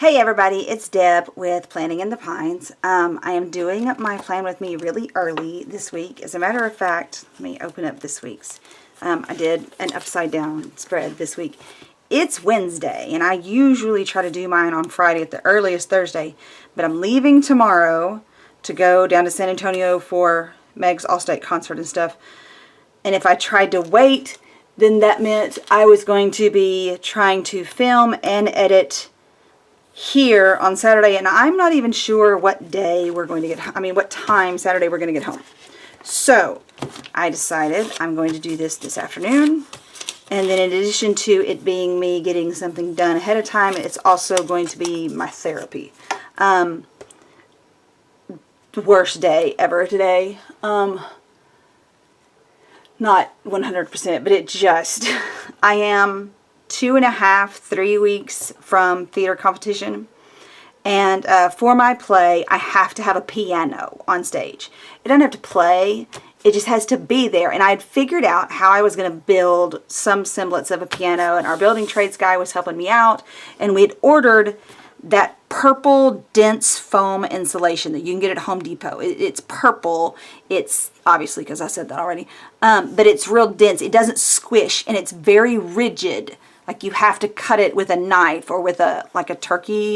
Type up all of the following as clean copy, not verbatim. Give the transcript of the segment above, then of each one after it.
Hey everybody, it's Deb with Planning in the Pines. I am doing my plan with me really early this week. As a matter of fact, let me open up this week's. I did an upside down spread this week. It's Wednesday, and I usually try to do mine on Friday at the earliest Thursday, but I'm leaving tomorrow to go down to San Antonio for Meg's All-State concert and stuff. And if I tried to wait, then that meant I was going to be trying to film and edit here on Saturday, and I'm not even sure what day we're going to get, what time Saturday we're going to get home. So I decided I'm going to do this afternoon, and then in addition to it being me getting something done ahead of time, it's also going to be my therapy. The worst day ever today. Not 100%, but it just, I am 2.5, 3 weeks from theater competition, and for my play I have to have a piano on stage. It doesn't have to play, it just has to be there, and I had figured out how I was going to build some semblance of a piano, and our building trades guy was helping me out, and we had ordered that purple dense foam insulation that you can get at Home Depot. It's purple. It's obviously because I said that already, but it's real dense. It doesn't squish, and it's very rigid. Like you have to cut it with a knife or with like a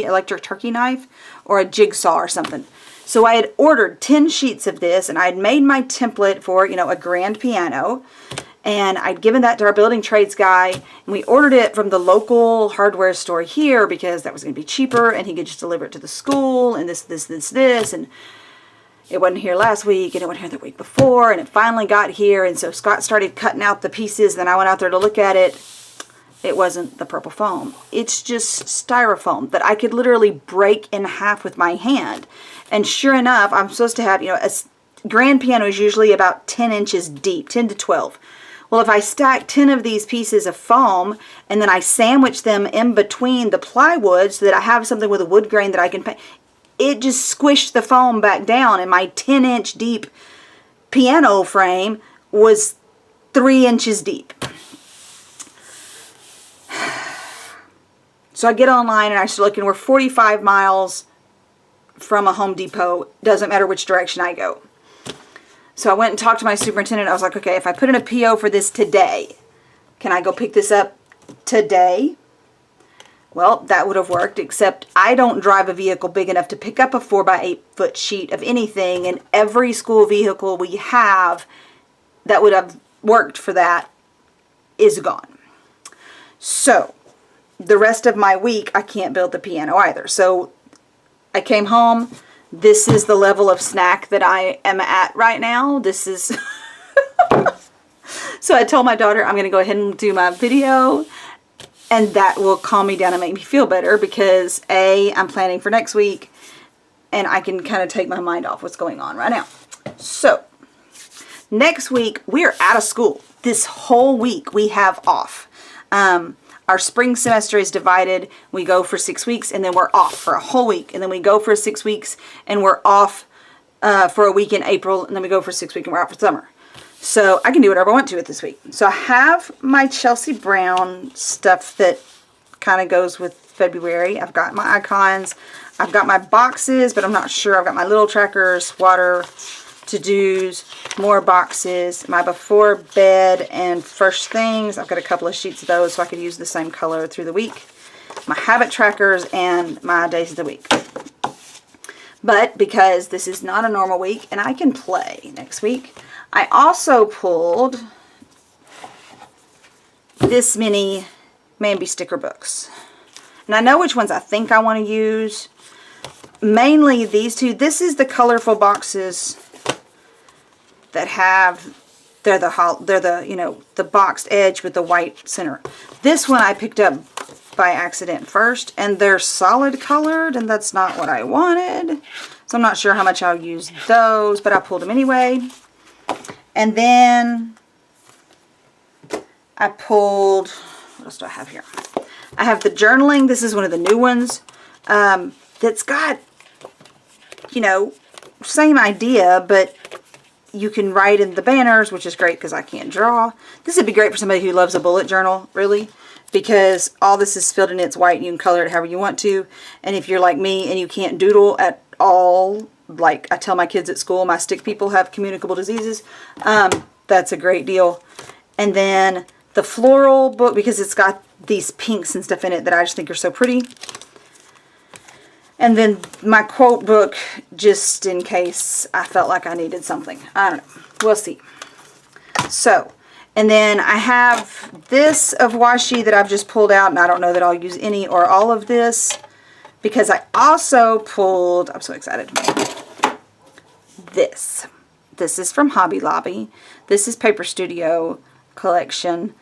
electric turkey knife or a jigsaw or something. So I had ordered 10 sheets of this, and I had made my template for, a grand piano. And I'd given that to our building trades guy, and we ordered it from the local hardware store here because that was going to be cheaper, and he could just deliver it to the school, and this, and it wasn't here last week, and it wasn't here the week before, and it finally got here, and so Scott started cutting out the pieces, then I went out there to look at it. It wasn't the purple foam. It's just styrofoam that I could literally break in half with my hand. And sure enough, I'm supposed to have, a grand piano is usually about 10 inches deep, 10 to 12. Well, if I stack 10 of these pieces of foam and then I sandwich them in between the plywood so that I have something with a wood grain that I can paint, it just squished the foam back down, and my 10-inch deep piano frame was 3 inches deep. So I get online and I start looking. We're 45 miles from a Home Depot. Doesn't matter which direction I go. So I went and talked to my superintendent. I was like, okay, if I put in a PO for this today, can I go pick this up today? Well, that would have worked, except I don't drive a vehicle big enough to pick up a 4x8 foot sheet of anything, and every school vehicle we have that would have worked for that is gone. So the rest of my week, I can't build the piano either. So I came home. This is the level of snack that I am at right now. This is... So I told my daughter I'm going to go ahead and do my video, and that will calm me down and make me feel better because A, I'm planning for next week, and I can kind of take my mind off what's going on right now. So next week, we're out of school. This whole week we have off. Our spring semester is divided. We go for 6 weeks, and then we're off for a whole week. And then we go for 6 weeks, and we're off for a week in April. And then we go for 6 weeks, and we're out for summer. So I can do whatever I want to with this week. So I have my Chelsea Brown stuff that kind of goes with February. I've got my icons. I've got my boxes, but I'm not sure. I've got my little trackers, water, to-dos, more boxes, my before bed and first things. I've got a couple of sheets of those so I could use the same color through the week. My habit trackers and my days of the week. But because this is not a normal week and I can play next week, I also pulled this mini Mambi sticker books. And I know which ones I think I want to use. Mainly these two. This is the colorful boxes that have, they're the boxed edge with the white center. This one I picked up by accident first, and they're solid colored, and that's not what I wanted. So I'm not sure how much I'll use those, but I pulled them anyway. And then I pulled, what else do I have here? I have the journaling. This is one of the new ones that's got, same idea, but you can write in the banners, which is great because I can't draw. This would be great for somebody who loves a bullet journal, really. because all this is filled in, it's white, and you can color it however you want to. And if you're like me and you can't doodle at all, like I tell my kids at school, my stick people have communicable diseases, that's a great deal. And then the floral book, because it's got these pinks and stuff in it that I just think are so pretty. And then my quote book, just in case I felt like I needed something. I don't know. We'll see. So, and then I have this of washi that I've just pulled out, and I don't know that I'll use any or all of this, because I also pulled, I'm so excited, this. This is from Hobby Lobby. This is Paper Studio collection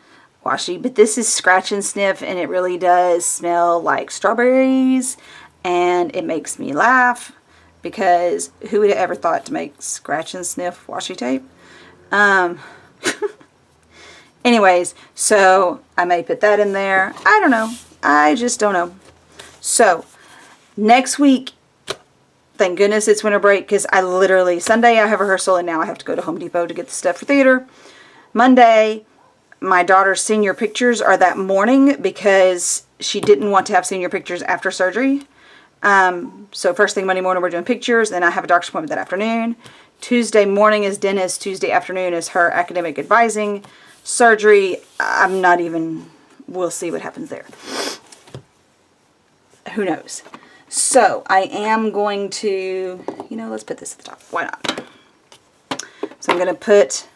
washi, but this is Scratch and Sniff, and it really does smell like strawberries, and it makes me laugh, because who would have ever thought to make Scratch and Sniff washi tape? Anyways, so I may put that in there. I don't know. I just don't know. So, next week, thank goodness it's winter break, because I literally, Sunday I have rehearsal, and now I have to go to Home Depot to get the stuff for theater. Monday, my daughter's senior pictures are that morning, because she didn't want to have senior pictures after surgery. So first thing Monday morning we're doing pictures, then I have a doctor's appointment that afternoon. Tuesday morning is dentist, Tuesday afternoon is her academic advising. Surgery, I'm not even, we'll see what happens there. Who knows? So I am going to, let's put this at the top. Why not? So I'm going to put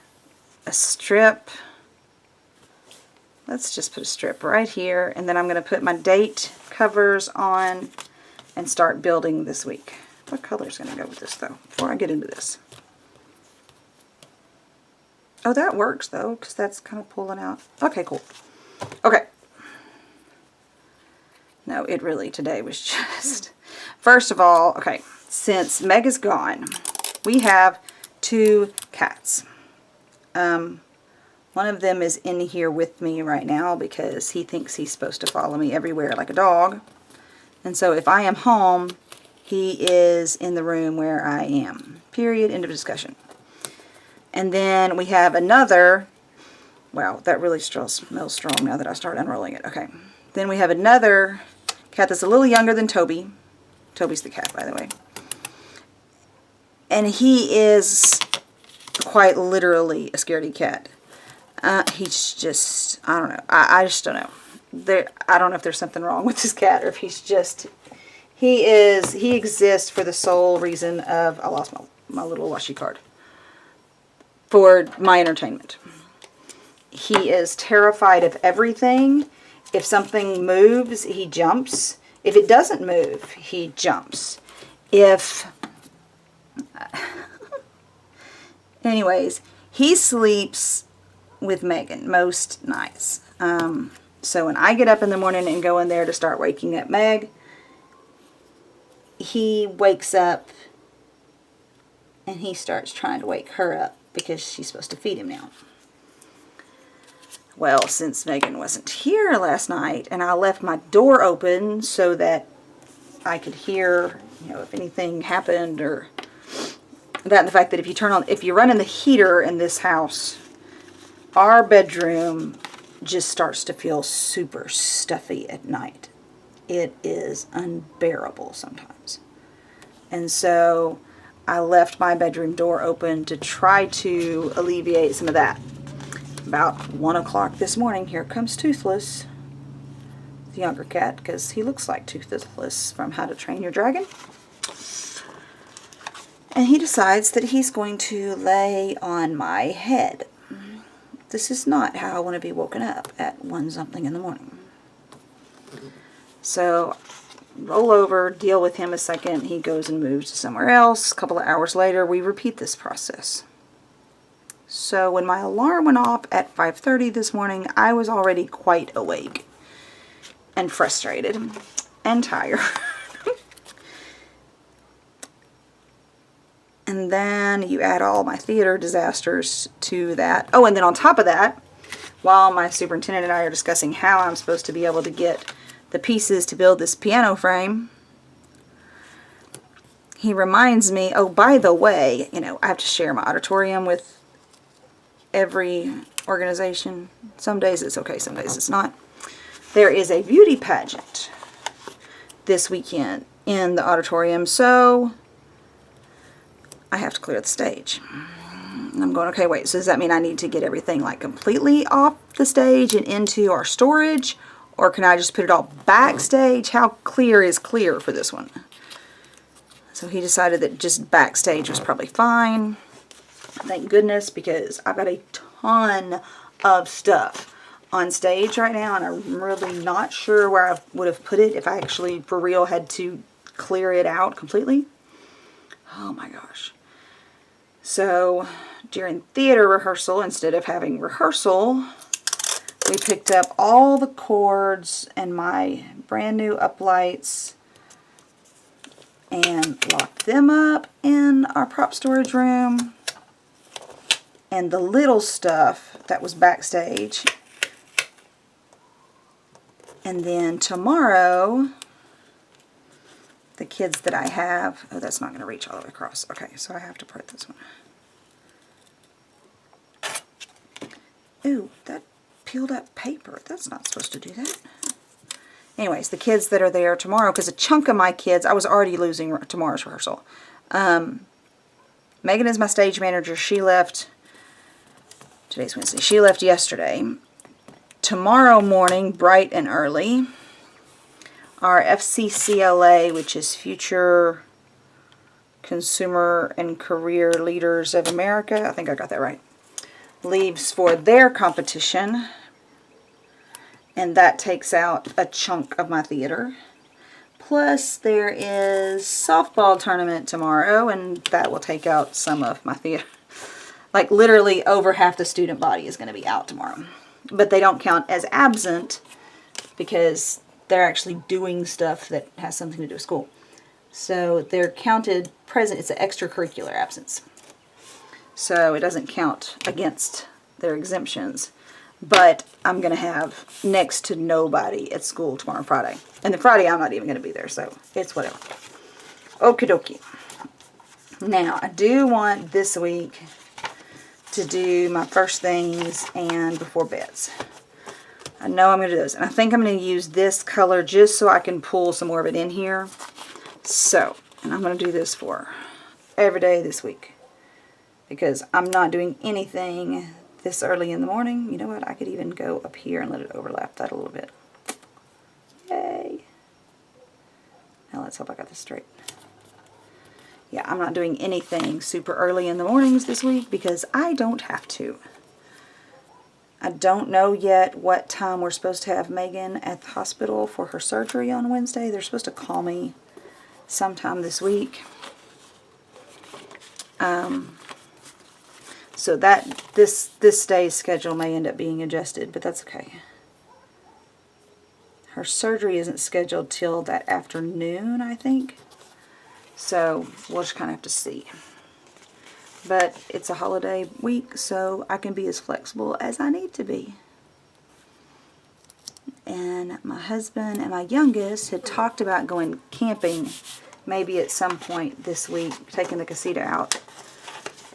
a strip. Let's just put a strip right here, and then I'm going to put my date covers on and start building this week. What color is going to go with this, though, before I get into this? Oh, that works, though, because that's kind of pulling out. Okay, cool. Okay. No, it really, today was just... First of all, okay, since Meg is gone, we have 2 cats. One of them is in here with me right now because he thinks he's supposed to follow me everywhere like a dog. And so if I am home, he is in the room where I am. Period. End of discussion. And then we have another, wow, that really still smells strong now that I start unrolling it. Okay. Then we have another cat that's a little younger than Toby. Toby's the cat, by the way. And he is quite literally a scaredy cat. He's just, I don't know. I just don't know. I don't know if there's something wrong with this cat, or if he's just, he exists for the sole reason of, I lost my little washi card, for my entertainment. He is terrified of everything. If something moves, he jumps. If it doesn't move, he jumps. Anyways, he sleeps with Megan most nights. So when I get up in the morning and go in there to start waking up Meg, he wakes up and he starts trying to wake her up because she's supposed to feed him now. Well, since Megan wasn't here last night and I left my door open so that I could hear, if anything happened, or that, and the fact that if you run in the heater in this house, our bedroom just starts to feel super stuffy at night. It is unbearable sometimes. And so I left my bedroom door open to try to alleviate some of that. About 1 o'clock this morning, here comes Toothless, the younger cat, because he looks like Toothless from How to Train Your Dragon. And he decides that he's going to lay on my head. This is not how I want to be woken up at 1-something in the morning. So, roll over, deal with him a second. He goes and moves to somewhere else. A couple of hours later, we repeat this process. So when my alarm went off at 5:30 this morning, I was already quite awake and frustrated and tired. And then you add all my theater disasters to that. Oh, and then on top of that, while my superintendent and I are discussing how I'm supposed to be able to get the pieces to build this piano frame, he reminds me, oh, by the way, I have to share my auditorium with every organization. Some days it's okay, some days it's not. there is a beauty pageant this weekend in the auditorium, so I have to clear the stage. And I'm going, okay, wait, so does that mean I need to get everything like completely off the stage and into our storage? Or can I just put it all backstage? How clear is clear for this one? So he decided that just backstage was probably fine. Thank goodness, because I've got a ton of stuff on stage right now, and I'm really not sure where I would have put it if I actually, for real, had to clear it out completely. Oh my gosh. So during theater rehearsal, instead of having rehearsal, we picked up all the cords and my brand new uplights and locked them up in our prop storage room. And the little stuff that was backstage. And then tomorrow, the kids that I have, oh, that's not going to reach all the way across. Okay, so I have to part this one. Ooh, that peeled up paper. That's not supposed to do that. Anyways, the kids that are there tomorrow, because a chunk of my kids, I was already losing tomorrow's rehearsal. Megan is my stage manager. She left, today's Wednesday, she left yesterday. Tomorrow morning, bright and early, our FCCLA, which is Future Consumer and Career Leaders of America, I think I got that right, leaves for their competition, and that takes out a chunk of my theater. Plus there is softball tournament tomorrow, and that will take out some of my theater. Like literally over half the student body is going to be out tomorrow. But they don't count as absent because they're actually doing stuff that has something to do with school. So they're counted present. It's an extracurricular absence. So it doesn't count against their exemptions. But I'm going to have next to nobody at school tomorrow, Friday. And then Friday I'm not even going to be there, so it's whatever. Okie dokie. Now, I do want this week to do my first things and before beds. I know I'm going to do those. And I think I'm going to use this color just so I can pull some more of it in here. So, and I'm going to do this for every day this week. Because I'm not doing anything this early in the morning. You know what? I could even go up here and let it overlap that a little bit. Yay. Now let's hope I got this straight. Yeah, I'm not doing anything super early in the mornings this week because I don't have to. I don't know yet what time we're supposed to have Megan at the hospital for her surgery on Wednesday. They're supposed to call me sometime this week. So that this day's schedule may end up being adjusted, but that's okay. Her surgery isn't scheduled till that afternoon, I think. So we'll just kind of have to see. But it's a holiday week, so I can be as flexible as I need to be. And my husband and my youngest had talked about going camping maybe at some point this week, taking the casita out.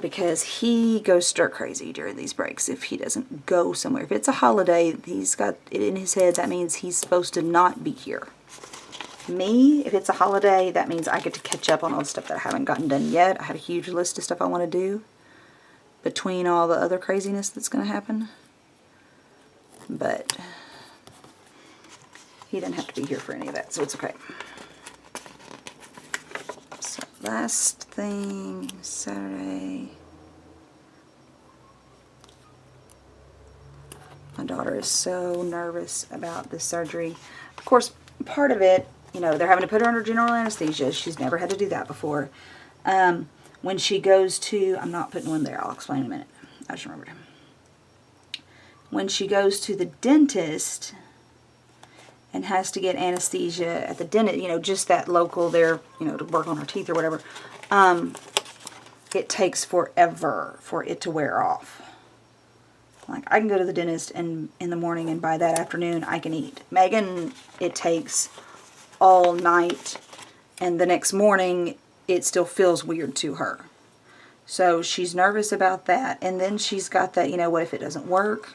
Because he goes stir crazy during these breaks if he doesn't go somewhere. If it's a holiday, he's got it in his head, that means he's supposed to not be here. Me, if it's a holiday, that means I get to catch up on all the stuff that I haven't gotten done yet. I have a huge list of stuff I want to do between all the other craziness that's going to happen. But he didn't have to be here for any of that, so it's okay. So last thing, Saturday. My daughter is so nervous about this surgery. Of course, part of it, you know, they're having to put her under general anesthesia. She's never had to do that before. When she goes to, I'm not putting one there, I'll explain in a minute. I just remembered. When she goes to the dentist and has to get anesthesia at the dentist, you know, just that local there, you know, to work on her teeth or whatever, it takes forever for it to wear off. Like, I can go to the dentist in the morning and by that afternoon I can eat. Megan, it takes all night, and the next morning it still feels weird to her. So she's nervous about that, and then she's got that, you know, what if it doesn't work?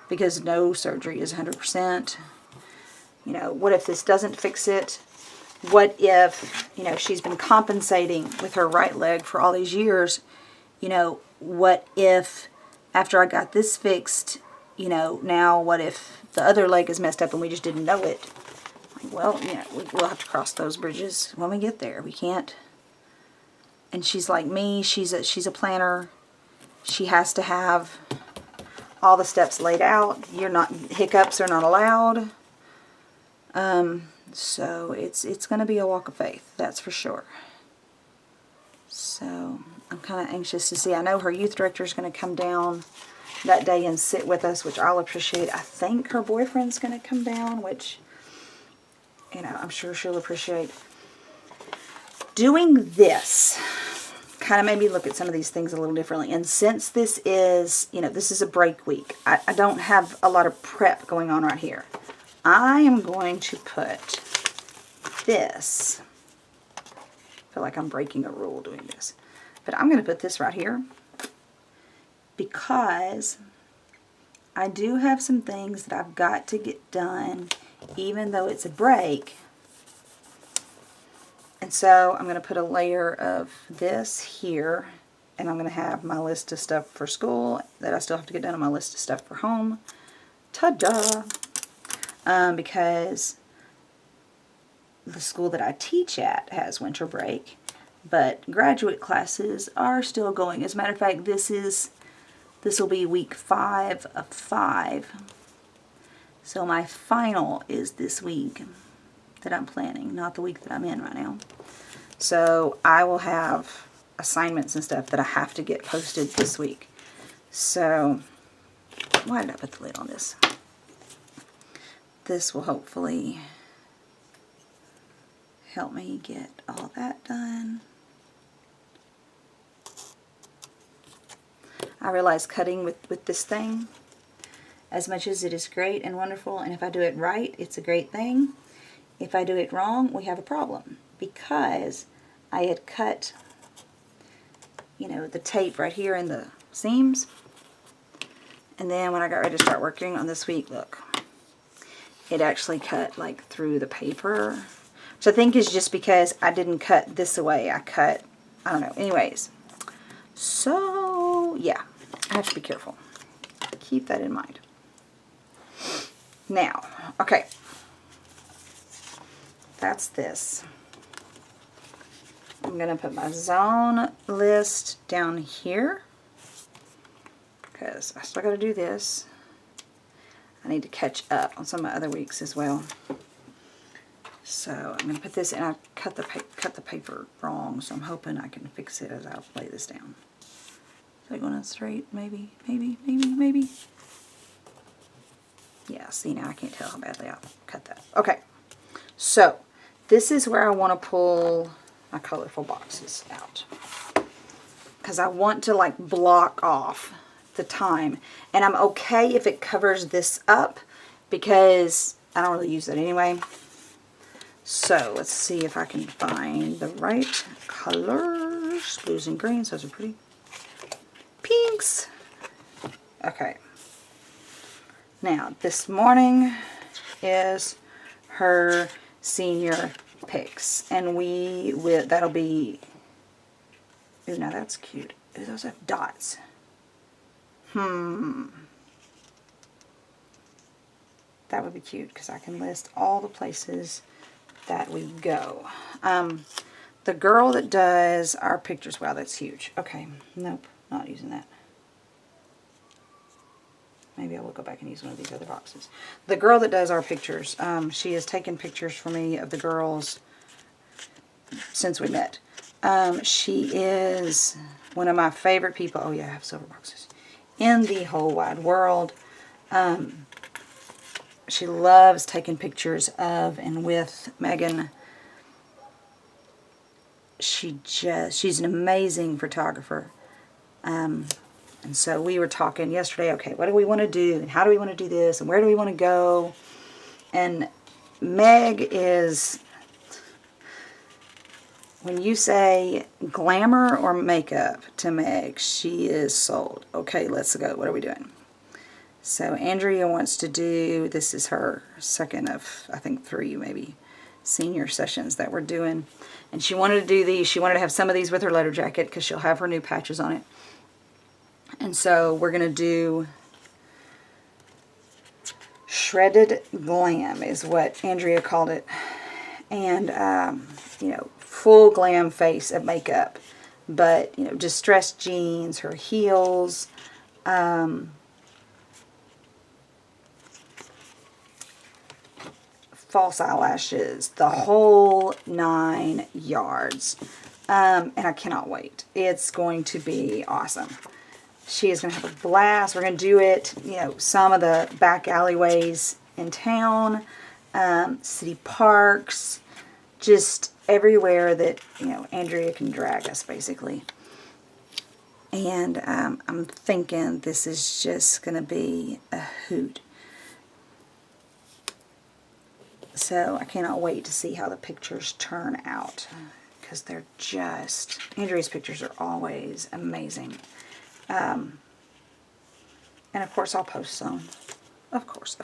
Because no surgery is 100%. You know, what if this doesn't fix it? What if, you know, she's been compensating with her right leg for all these years? You know, what if after I got this fixed, you know, now what if the other leg is messed up and we just didn't know it? Well, you know, we'll have to cross those bridges when we get there. We can't. And she's like me. She's a planner. She has to have all the steps laid out. Hiccups are not allowed. So it's going to be a walk of faith. That's for sure. So I'm kind of anxious to see. I know her youth director is going to come down that day and sit with us, which I'll appreciate. I think her boyfriend's going to come down, which, you know, I'm sure she'll appreciate. Doing this kind of made me look at some of these things a little differently. And since this is, you know, this is a break week, I don't have a lot of prep going on right here. I am going to put this, I feel like I'm breaking a rule doing this, but I'm going to put this right here because I do have some things that I've got to get done even though it's a break. And so I'm going to put a layer of this here, and I'm going to have my list of stuff for school that I still have to get done on my list of stuff for home. Ta-da! Because the school that I teach at has winter break, but graduate classes are still going. As a matter of fact, this will be week 5 of 5. So my final is this week that I'm planning, not the week that I'm in right now. So I will have assignments and stuff that I have to get posted this week. So why did I put the lid on this? This will hopefully help me get all that done. I realize cutting with this thing, as much as it is great and wonderful, and if I do it right, it's a great thing. If I do it wrong, we have a problem. Because I had cut, you know, the tape right here in the seams. And then when I got ready to start working on this week, look, it actually cut like through the paper. Which I think is just because I didn't cut this away. I cut, I don't know. Anyways. So, yeah. I have to be careful. Keep that in mind. Now, okay. That's this. I'm going to put my zone list down here. Because I still got to do this. I need to catch up on some of my other weeks as well. So I'm going to put this in. I cut the paper wrong, so I'm hoping I can fix it as I lay this down. Is that going on straight? Maybe. Yeah, see, now I can't tell how badly I cut that. Okay, so this is where I want to pull my colorful boxes out. Because I want to like block off the time. And I'm okay if it covers this up because I don't really use that anyway. So let's see if I can find the right colors. Blues and greens, those are pretty. Pinks. Okay. Now, this morning is her senior pics. And that'll be, ooh, now that's cute. Ooh, those have dots. That would be cute because I can list all the places that we go. The girl that does our pictures, wow, that's huge. Okay, nope, not using that. Maybe I will go back and use one of these other boxes. The girl that does our pictures, she has taken pictures for me of the girls since we met. She is one of my favorite people. Oh yeah, I have silver boxes. In the whole wide world. She loves taking pictures of and with Megan. She's an amazing photographer. And so we were talking yesterday, okay, what do we want to do? And how do we want to do this? And where do we want to go? And Meg is, when you say glamour or makeup to Meg, she is sold. Okay, let's go. What are we doing? So Andrea wants to do, this is her second of, I think, 3 maybe senior sessions that we're doing. And she wanted to do these. She wanted to have some of these with her letter jacket because she'll have her new patches on it. And so we're going to do Shredded Glam is what Andrea called it. And, you know, full glam face of makeup. But, you know, distressed jeans, her heels, false eyelashes, the whole 9 yards. And I cannot wait. It's going to be awesome. She is going to have a blast. We're going to do it, you know, some of the back alleyways in town, city parks, just everywhere that, you know, Andrea can drag us, basically. And I'm thinking this is just going to be a hoot. So I cannot wait to see how the pictures turn out, because they're just, Andrea's pictures are always amazing. And of course I'll post some. Of course.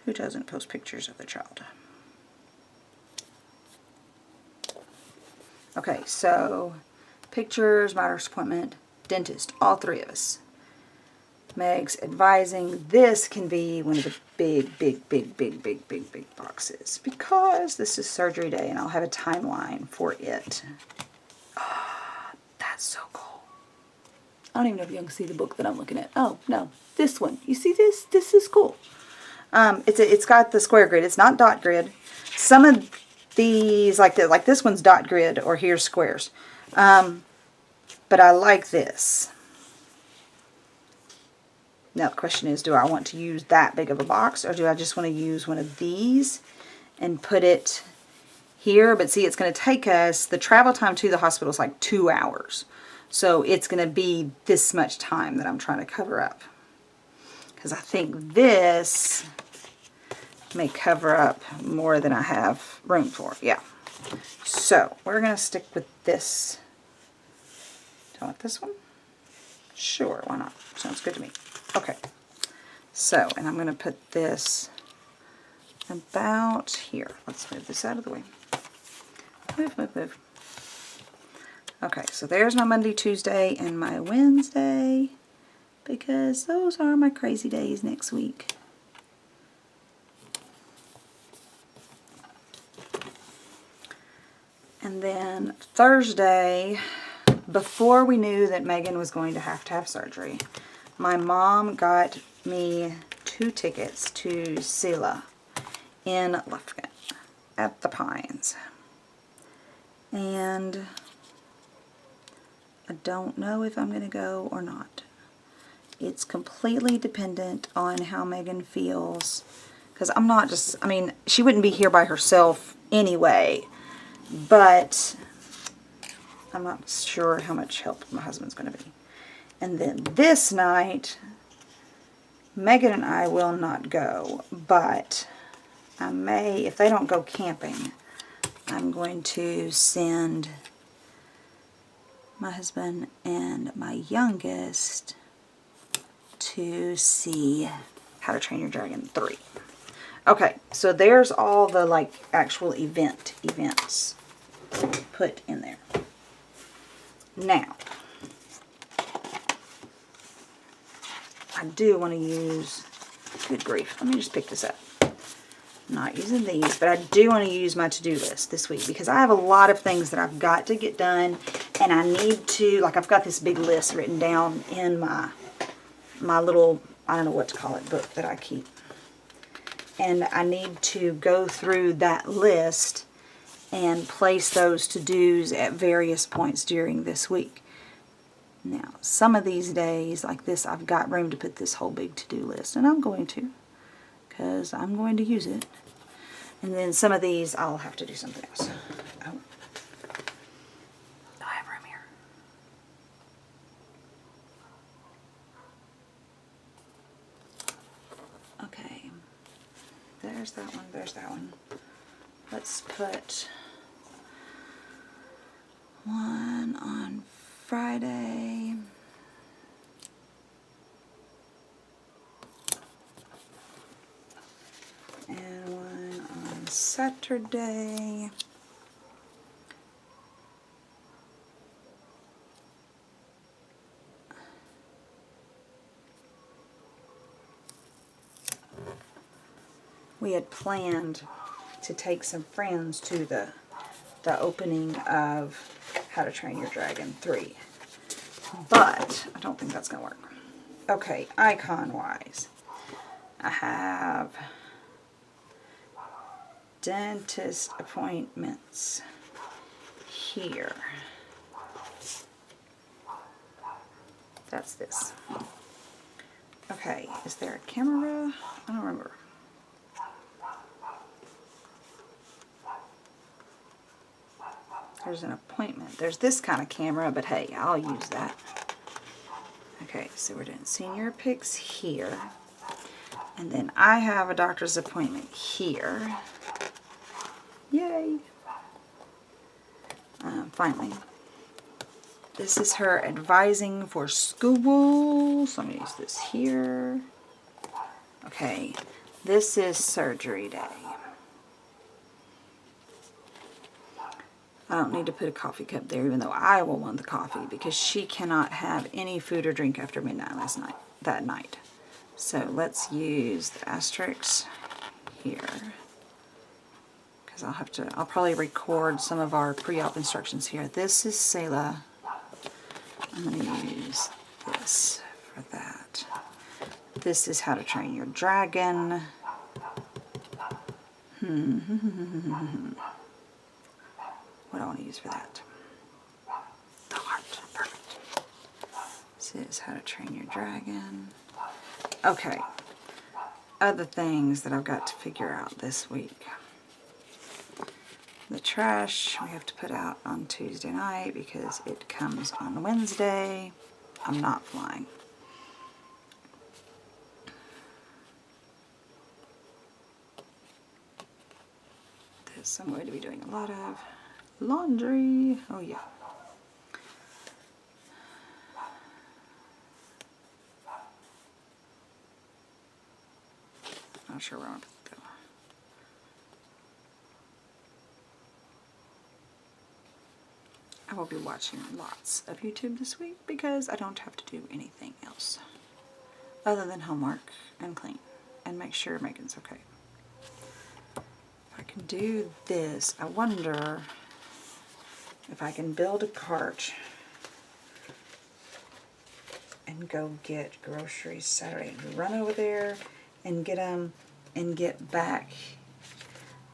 Who doesn't post pictures of their child? Okay, so pictures, my doctor's appointment, dentist, all 3 of us. Meg's advising this can be one of the big boxes, because this is surgery day and I'll have a timeline for it. Oh, that's so cool. I don't even know if you can see the book that I'm looking at. Oh, no. This one. You see this? This is cool. It's got the square grid. It's not dot grid. Some of these, like this one's dot grid, or here's squares. But I like this. Now the question is, do I want to use that big of a box, or do I just want to use one of these and put it here? But see, it's going to take us, the travel time to the hospital is like 2 hours. So it's going to be this much time that I'm trying to cover up. Because I think this may cover up more than I have room for. Yeah. So we're going to stick with this. Do I want this one? Sure, why not? Sounds good to me. Okay. So, and I'm going to put this about here. Let's move this out of the way. Move. Okay, so there's my Monday, Tuesday, and my Wednesday, because those are my crazy days next week. And then Thursday, before we knew that Megan was going to have surgery, my mom got me 2 tickets to Sela in Lufkin at the Pines. And I don't know if I'm going to go or not. It's completely dependent on how Megan feels. Because I'm not just, I mean, she wouldn't be here by herself anyway. But I'm not sure how much help my husband's going to be. And then this night, Megan and I will not go. But I may, if they don't go camping, I'm going to send my husband and my youngest to see How to Train Your Dragon 3. Okay, so there's all the like actual events put in there. Now, I do want to use, good grief, let me just pick this up. I'm not using these, but I do want to use my to-do list this week, because I have a lot of things that I've got to get done, and I need to, like, I've got this big list written down in my little, I don't know what to call it, book that I keep. And I need to go through that list and place those to-dos at various points during this week. Now, some of these days, like this, I've got room to put this whole big to-do list, and I'm going to, because I'm going to use it. And then some of these, I'll have to do something else. Oh, I have room here. Okay, there's that one, there's that one. Let's put one on Friday. Saturday. We had planned to take some friends to the opening of How to Train Your Dragon 3. But I don't think that's going to work. Okay, icon-wise, I have dentist appointments here. That's this. Okay, is there a camera? I don't remember. There's an appointment. There's this kind of camera, but hey, I'll use that. Okay, so we're doing senior pics here. And then I have a doctor's appointment here. Yay! Finally. This is her advising for school. So I'm going to use this here. Okay, this is surgery day. I don't need to put a coffee cup there, even though I will want the coffee, because she cannot have any food or drink after midnight that night. So let's use the asterisk here, because I'll probably record some of our pre-op instructions here. This is Selah. I'm going to use this for that. This is How to Train Your Dragon. What do I want to use for that? The heart. Perfect. This is How to Train Your Dragon. Okay. Other things that I've got to figure out this week. The trash we have to put out on Tuesday night because it comes on Wednesday. I'm not flying. This I'm going to be doing a lot of laundry. Oh yeah. Not sure where I want to put it though. I will be watching lots of YouTube this week because I don't have to do anything else other than homework and clean and make sure Megan's okay. If I can do this, I wonder if I can build a cart and go get groceries Saturday and run over there and get them and get back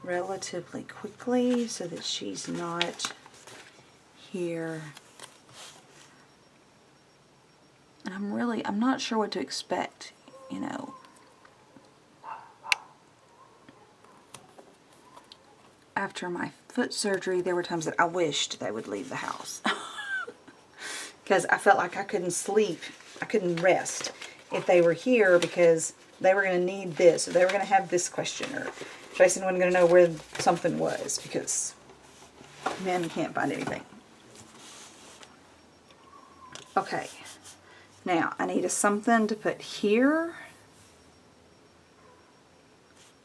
relatively quickly so that she's not here. And I'm not sure what to expect, you know. After my foot surgery, there were times that I wished they would leave the house. Because I felt like I couldn't sleep, I couldn't rest if they were here, because they were going to need this, or they were going to have this question, or Jason wasn't going to know where something was, because men can't find anything. Okay, now I need something to put here,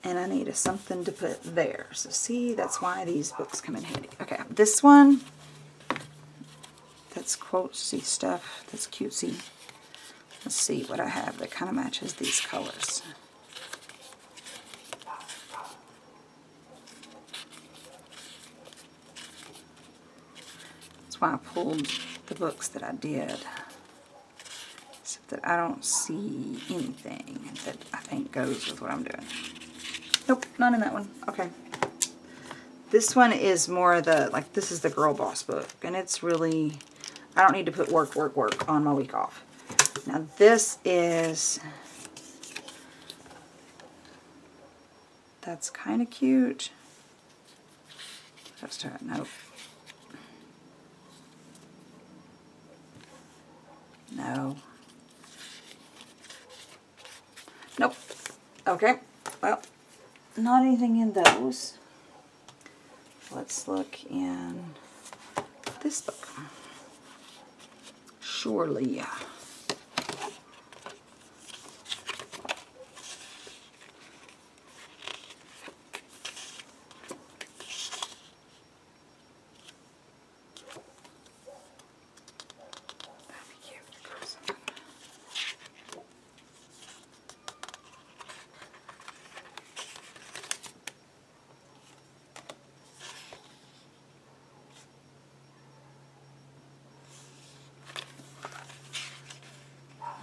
and I need something to put there. So see, that's why these books come in handy. Okay, this one, that's quotesy stuff, that's cutesy. Let's see what I have that kind of matches these colors. That's why I pulled the books that I did, so that I don't see anything that I think goes with what I'm doing. Nope, not in that one. Okay. This one is more the, like, this is the Girl Boss book, and it's really, I don't need to put work on my week off. Now this is, that's kind of cute. Let's try it. Nope. No. Nope. Okay. Well, not anything in those. Let's look in this book. Surely.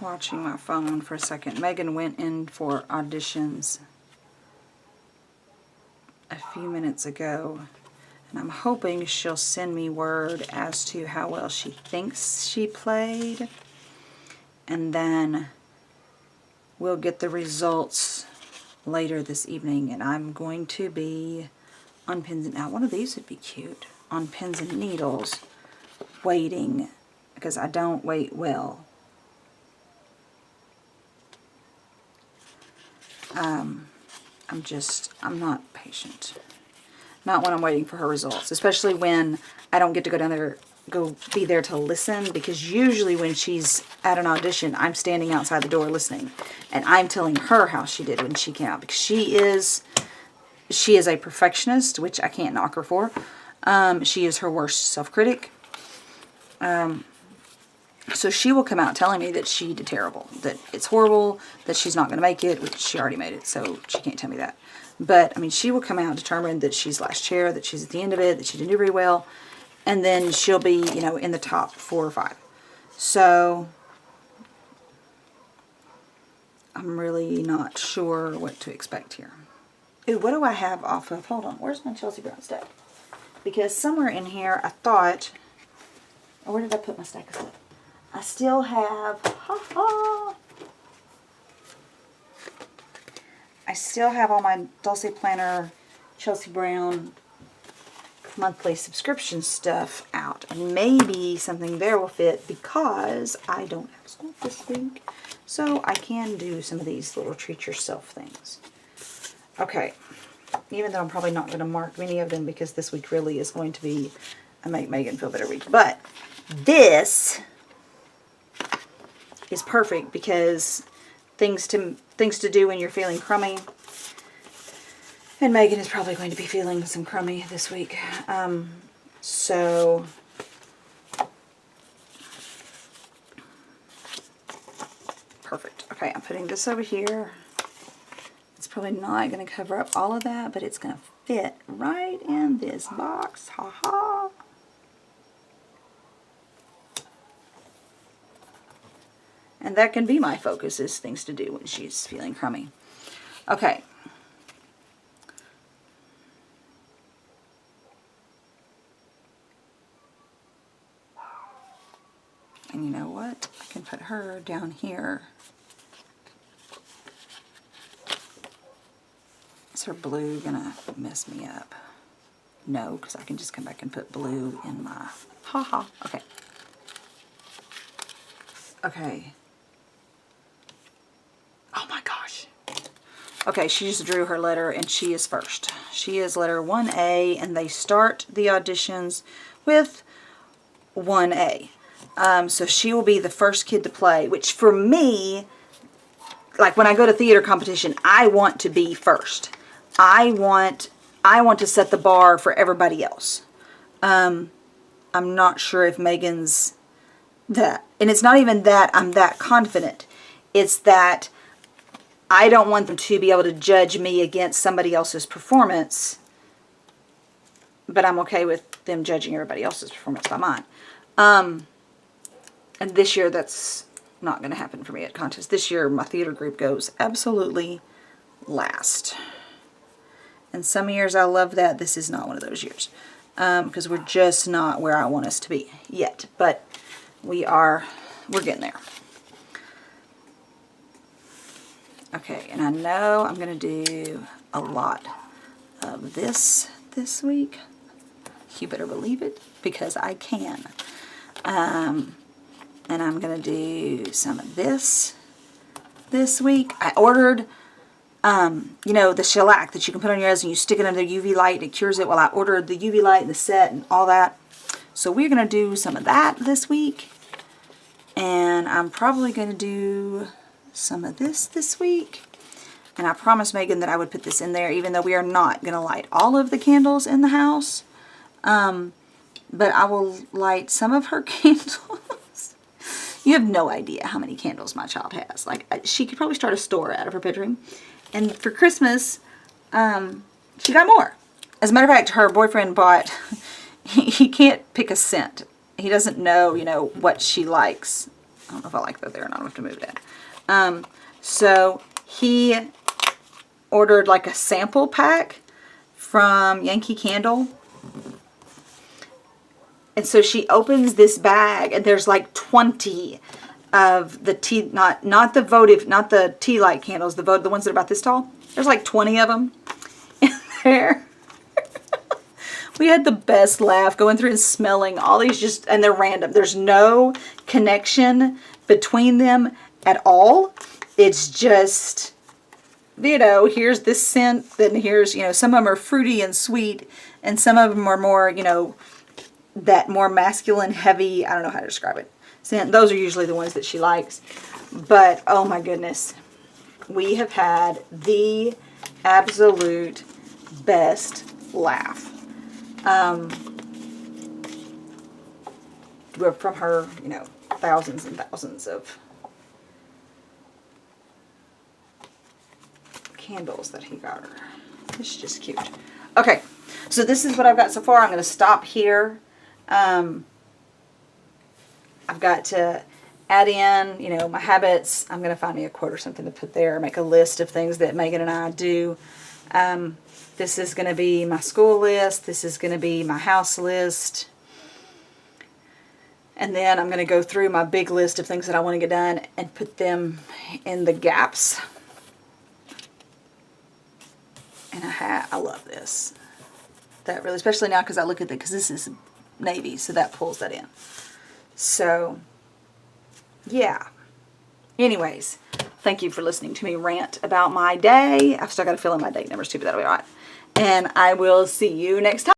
watching my phone for a second. Megan went in for auditions a few minutes ago, and I'm hoping she'll send me word as to how well she thinks she played, and then we'll get the results later this evening. And I'm going to be on pins and now one of these would be cute, on pins and needles, waiting, because I don't wait well. I'm not patient. Not when I'm waiting for her results, especially when I don't get to go be there to listen, because usually when she's at an audition, I'm standing outside the door listening, and I'm telling her how she did when she came out, because she is a perfectionist, which I can't knock her for. She is her worst self-critic. So she will come out telling me that she did terrible, that it's horrible, that she's not going to make it, which she already made it, so she can't tell me that. But, I mean, she will come out determined that she's last chair, that she's at the end of it, that she didn't do very well, and then she'll be, you know, in the top 4 or 5. So, I'm really not sure what to expect here. Ooh, what do I have off of? Hold on, where's my Chelsea Brown stack? Because somewhere in here I thought, oh, where did I put my stack of stuff? I still have, I still have all my Dulce Planner Chelsea Brown monthly subscription stuff out. And maybe something there will fit because I don't have school this week. So I can do some of these little treat yourself things. Okay. Even though I'm probably not going to mark many of them because this week really is going to be a Make Megan Feel Better week. But this is perfect because things to do when you're feeling crummy. And Megan is probably going to be feeling some crummy this week. So perfect. Okay, I'm putting this over here. It's probably not going to cover up all of that, but it's going to fit right in this box. Ha ha. And that can be my focus, is things to do when she's feeling crummy. Okay. And you know what? I can put her down here. Is her blue gonna mess me up? No, because I can just come back and put blue in my... Ha. Okay. Okay. Oh my gosh. Okay, she just drew her letter and she is first. She is letter 1A, and they start the auditions with 1A. So she will be the first kid to play, which for me, like when I go to theater competition, I want to be first. I want to set the bar for everybody else. I'm not sure if Megan's that. And it's not even that I'm that confident. It's that I don't want them to be able to judge me against somebody else's performance, but I'm okay with them judging everybody else's performance by mine. And this year that's not going to happen for me at contests. This year my theater group goes absolutely last. And some years I love that. This is not one of those years. Because we're just not where I want us to be yet. But we're getting there. Okay, and I know I'm going to do a lot of this week. You better believe it, because I can. And I'm going to do some of this week. I ordered, you know, the shellac that you can put on your eyes and you stick it under the UV light and it cures it. Well, I ordered the UV light and the set and all that. So we're going to do some of that this week. And I'm probably going to do some of this week. And I promised Megan that I would put this in there, even though we are not going to light all of the candles in the house. But I will light some of her candles. You have no idea how many candles my child has. Like, she could probably start a store out of her bedroom. And for Christmas, she got more. As a matter of fact, her boyfriend bought, he can't pick a scent. He doesn't know, you know, what she likes. don't know if I like that there or not. I'm going to have to move that. So he ordered like a sample pack from Yankee Candle. And so she opens this bag and there's like 20 of the tea, not the votive, not the tea light candles, the ones that are about this tall. There's like 20 of them in there. We had the best laugh going through and smelling all these and they're random. There's no connection between them at all. It's just, you know, here's this scent, then here's, you know, some of them are fruity and sweet, and some of them are more, you know, that more masculine, heavy, I don't know how to describe it, scent. Those are usually the ones that she likes. But, oh my goodness, we have had the absolute best laugh. We're from her, you know, thousands and thousands of candles that he got her. It's just cute. Okay, so this is what I've got so far. I'm going to stop here. I've got to add in, you know, my habits. I'm going to find me a quote or something to put there. Make a list of things that Megan and I do. This is going to be my school list. This is going to be my house list. And then I'm going to go through my big list of things that I want to get done and put them in the gaps. And I love this. That really, especially now because I look at it, because this is navy, so that pulls that in. So, yeah. Anyways, thank you for listening to me rant about my day. I've still got to fill in my date numbers too, but that'll be all right. And I will see you next time.